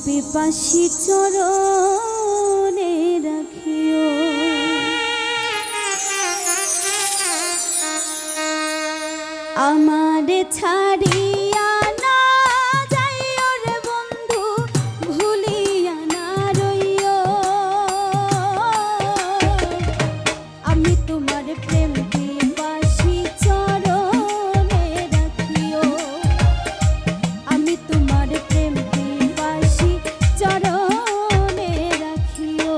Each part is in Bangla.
পিপাসী চরণে রাখিও। আমারে ছাড়িয়া না যাইও রে বন্ধু, ভুলিয়া না রইও। আমি তোমার প্রেম পিপাসী চরণে রাখিও। আমি তোমার প্রেম পিপাসী চরণে রাখিও।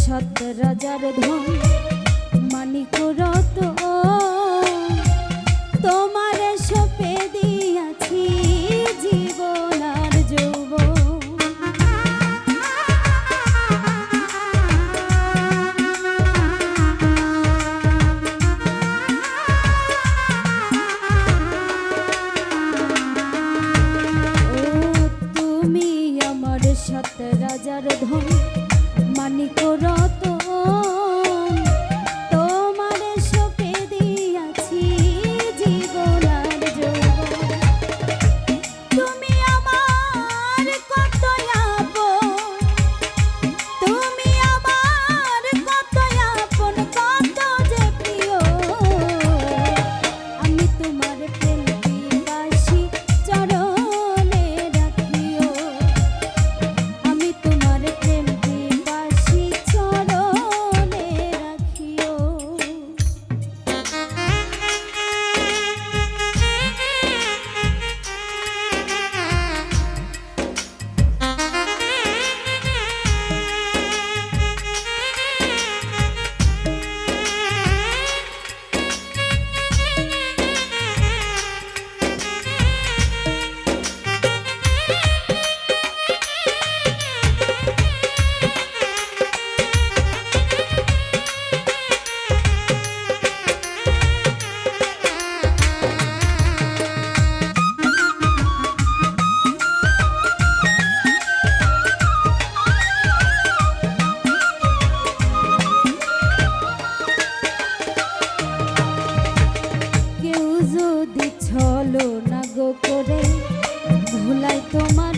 সত রাজার ধন মানিক রতন, তোমার সপে দিয়াছি জীবন আর যৌবন। তুমি আমার সত রাজার ধন মানিক রতন, তোমার সপে দিয়াছি জীবন আর যৌবন। তুমি আমার কত আপন, তুমি আমার কত আপন, কত যে প্রিয়। আমি তোমার প্রেম পিপাসী চরণে রাখিও। আমি তোমার প্রেম পিপাসী চরণে রাখিও। যদি ছলো না গো করে ভুলাই তোমার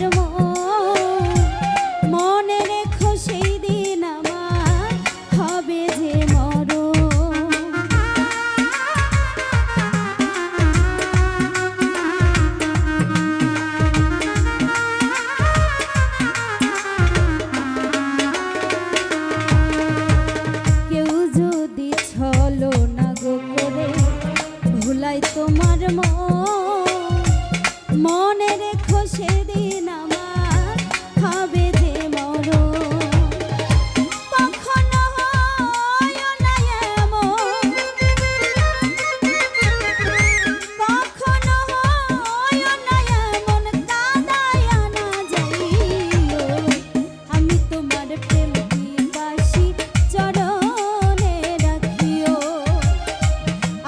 মনে রেখো সেই দিন আমার হবে যে কেউ যদি ছলো না গো করে ভুলাই তোমার মনে রেখো সেদিন আমার হবে যে মরণ। কখনো হয় না এমন, কখনো হয় না এমন, কাঁদাইয়া না যাইও। আমি তোমার প্রেম পিপাসী চরণে রাখিও।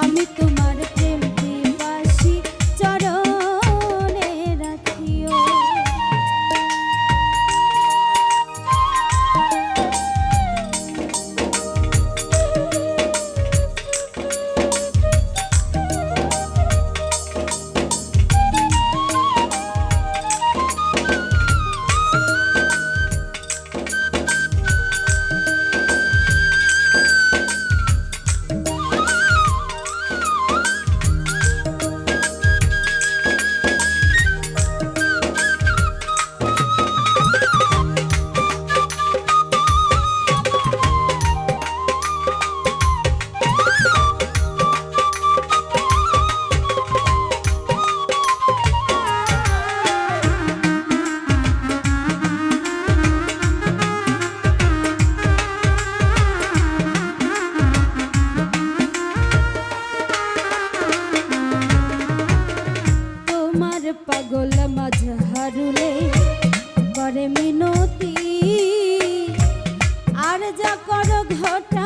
আমি তোমার প্রেম পিপাসী করুলে করে মিনতি আর যা করো ঘট